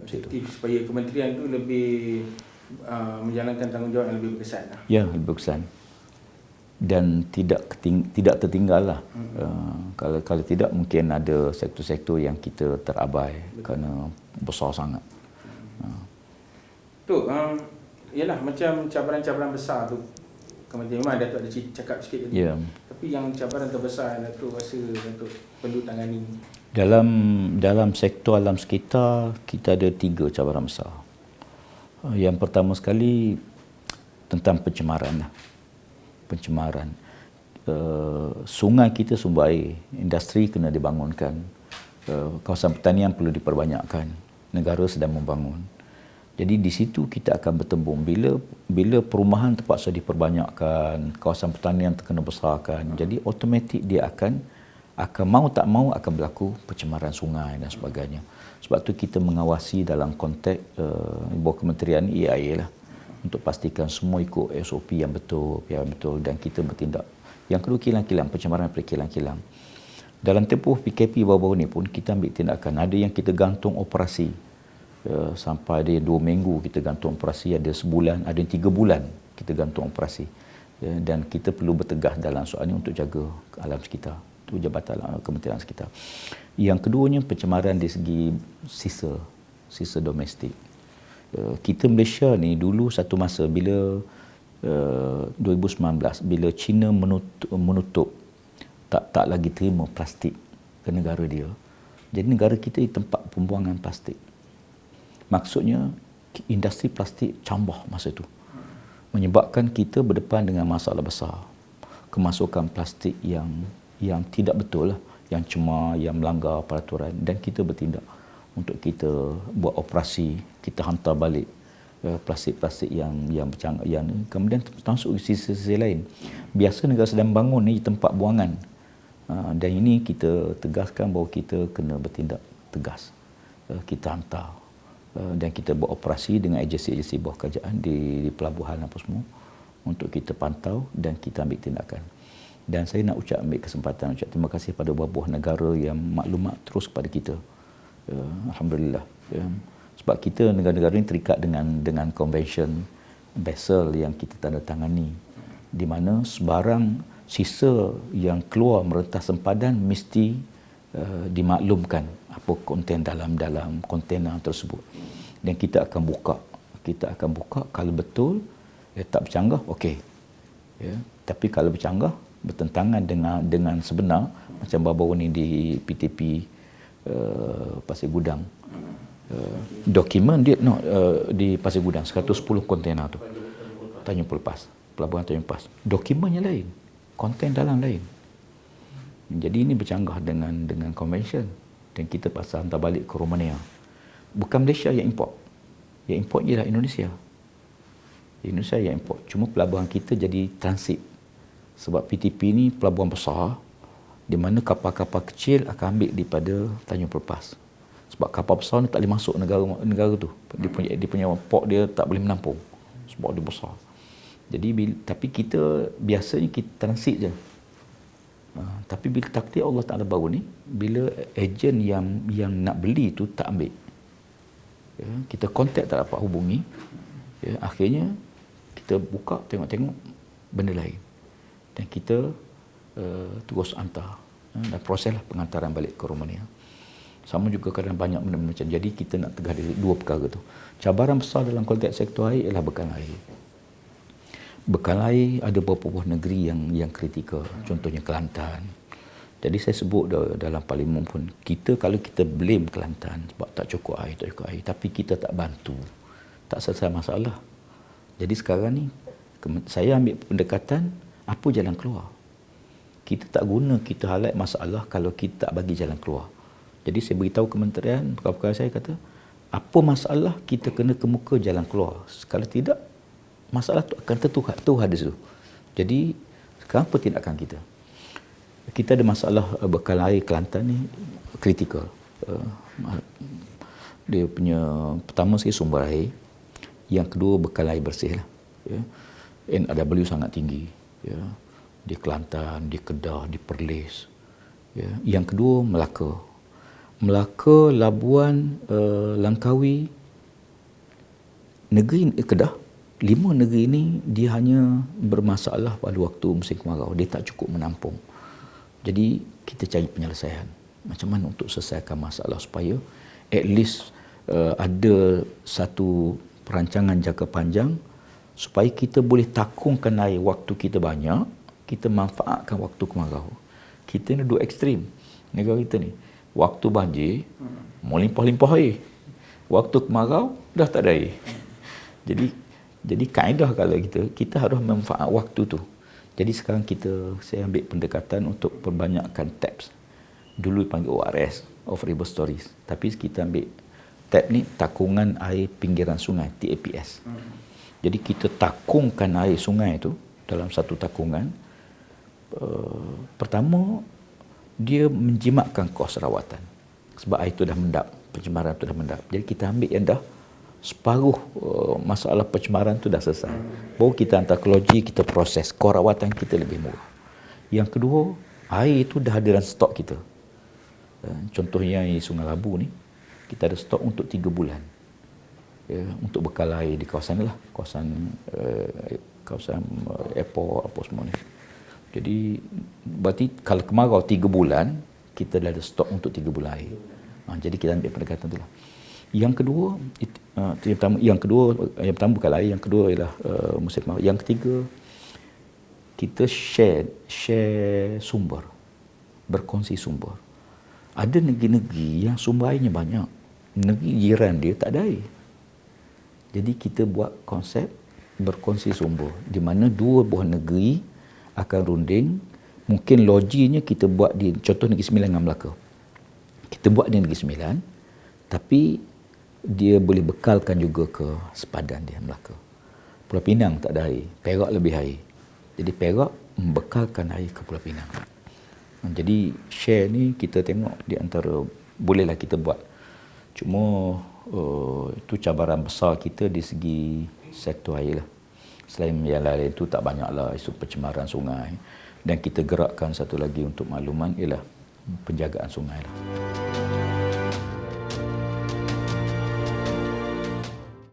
objektif supaya kementerian tu lebih menjalankan tanggungjawab yang lebih berkesan lah. Ya, lebih berkesan. Dan tidak tertinggal lah. Kalau tidak mungkin ada sektor-sektor yang kita terabai. Betul. Kerana besar sangat. Tu, yalah macam cabaran-cabaran besar tu. Kementerian memang Datuk ada cakap sikit tadi. Yeah. Tapi yang cabaran terbesar yang Datuk rasa Datuk perlu tangani. Dalam sektor alam sekitar, kita ada 3 cabaran besar. Yang pertama sekali tentang pencemaran lah. Pencemaran. Sungai kita sumber air, industri kena dibangunkan, kawasan pertanian perlu diperbanyakkan, negara sedang membangun. Jadi di situ kita akan bertembung bila perumahan terpaksa diperbanyakkan, kawasan pertanian terkena besarkan, jadi automatik dia akan mau tak mau akan berlaku pencemaran sungai dan sebagainya. Sebab tu kita mengawasi dalam konteks bawah kementerian EIA lah, untuk pastikan semua ikut SOP yang betul dan kita bertindak. Yang kedua, kilang-kilang, pencemaran daripada kilang-kilang. Dalam tempoh PKP baru-baru ni pun kita ambil tindakan. Ada yang kita gantung operasi sampai ada 2 minggu kita gantung operasi, ada sebulan, ada 3 bulan kita gantung operasi. Dan kita perlu bertegas dalam soal ini untuk jaga alam sekitar. Itu Jabatan Kementerian Sekitar. Yang keduanya pencemaran dari segi sisa domestik. Kita Malaysia ni dulu satu masa bila 2019 bila China menutup tak lagi terima plastik ke negara dia. Jadi negara kita di tempat pembuangan plastik. Maksudnya industri plastik cambah masa itu. Menyebabkan kita berdepan dengan masalah besar. Kemasukan plastik yang tidak betul lah, yang cemar, yang melanggar peraturan, dan kita bertindak untuk kita buat operasi, kita hantar balik plastik-plastik yang bercanggah, yang kemudian termasuk sisi-sisi lain. Biasa negara sedang bangun ni tempat buangan, dan ini kita tegaskan bahawa kita kena bertindak tegas. Kita hantar dan kita buat operasi dengan agensi-agensi bawah kerajaan di pelabuhan apa semua untuk kita pantau dan kita ambil tindakan. Dan saya nak ambil kesempatan ucap terima kasih pada buah-buah negara yang maklumat terus kepada kita. Alhamdulillah. Sebab kita negara-negara ini terikat dengan convention Basel yang kita tandatangani, di mana sebarang sisa yang keluar merentas sempadan mesti dimaklumkan apa konten dalam kontena tersebut. Dan kita akan buka kalau betul tak bercanggah, okey. Tapi kalau bercanggah bertentangan dengan sebenar, macam baru-baru ni di PTP Pasir Gudang, dokumen dia di Pasir Gudang 110 kontena tu, Tanjung Pelepas, pelabuhan Tanjung Pelepas, dokumennya lain, konten dalam lain. Jadi ini bercanggah dengan convention, dan kita pasal hantar balik ke Romania. Bukan Malaysia yang import ialah Indonesia yang import. Cuma pelabuhan kita jadi transit. Sebab PTP ni pelabuhan besar di mana kapal-kapal kecil akan ambil daripada Tanjung Pelepas. Sebab kapal besar ni tak boleh masuk negara tu. Dia punya port dia tak boleh menampung sebab dia besar. Jadi tapi kita biasanya kita transit je. Tapi bila takdir Allah Taala baru ni, bila ejen yang nak beli tu tak ambil, kita kontak tak dapat hubungi, akhirnya kita buka tengok benda lain. Dan kita terus hantar dan proseslah pengantaran balik ke Romania. Sama juga kadang banyak benda-benda macam. Jadi kita nak tegas dari 2 perkara tu. Cabaran besar dalam konteks sektor air ialah bekal air. Bekal air ada beberapa negeri yang kritikal. Contohnya Kelantan. Jadi saya sebut dalam parlimen pun, kalau kita blame Kelantan sebab tak cukup air, tapi kita tak bantu, tak selesai masalah. Jadi sekarang ni saya ambil pendekatan apa jalan keluar. Kita tak guna kita highlight masalah kalau kita tak bagi jalan keluar. Jadi saya beritahu kementerian, perkara-perkara saya kata, apa masalah kita kena kemuka jalan keluar. Kalau tidak, masalah tu akan tertuhad di situ. Jadi sekarang apa tindakan kita? Kita ada masalah bekal air Kelantan ni kritikal. Dia punya pertama sekali sumber air, yang kedua bekal air bersih lah. NRW sangat tinggi. Di Kelantan, di Kedah, di Perlis. Yang kedua Melaka, Labuan, Langkawi, negeri Kedah, 5 negeri ini dia hanya bermasalah pada waktu musim kemarau. Dia tak cukup menampung. Jadi kita cari penyelesaian. Macam mana untuk selesaikan masalah supaya at least ada satu perancangan jangka panjang supaya kita boleh takungkan air waktu kita banyak, kita manfaatkan waktu kemarau. Kita ni dua ekstrim negara kita ni. Waktu banjir, melimpah-limpah air. Waktu kemarau, dah tak ada air. Jadi kaedah kalau kita harus manfaat waktu tu. Jadi sekarang saya ambil pendekatan untuk perbanyakkan taps. Dulu panggil ORS, Off River Stories. Tapi kita ambil tap ni takungan air pinggiran sungai, TAPS. Jadi kita takungkan air sungai tu dalam satu takungan. Pertama, dia menjimatkan kos rawatan. Sebab air tu dah mendap, pencemaran tu dah mendap. Jadi kita ambil yang dah separuh masalah pencemaran tu dah selesai. Baru kita hantar ke loji, kita proses. Kos rawatan kita lebih murah. Yang kedua, air itu dah ada dalam stok kita. Contohnya air Sungai Labu ni, kita ada stok untuk 3 bulan. Ya, untuk bekal air di kawasan ni lah. Kawasan airport apa semua ni. Jadi, berarti kalau kemarau 3 bulan, kita dah ada stok untuk 3 bulan air. Jadi kita ambil pendekatan tu lah. Yang kedua, yang pertama bukan air, yang kedua ialah musim kemarau. Yang ketiga, kita share sumber, berkongsi sumber. Ada negeri-negeri yang sumber airnya banyak. Negeri jiran dia tak ada air. Jadi kita buat konsep berkongsi sumber, di mana 2 buah negeri akan runding. Mungkin lojinya kita buat di, contoh Negeri Sembilan dengan Melaka. Kita buat di Negeri Sembilan, tapi dia boleh bekalkan juga ke sepadan dia, Melaka. Pulau Pinang tak ada air, Perak lebih air. Jadi Perak membekalkan air ke Pulau Pinang. Jadi share ni kita tengok di antara, bolehlah kita buat. Cuma itu cabaran besar kita di segi sektor air lah. Selain yang lain tu tak banyaklah isu pencemaran sungai. Dan kita gerakkan satu lagi untuk makluman ialah penjagaan sungai lah.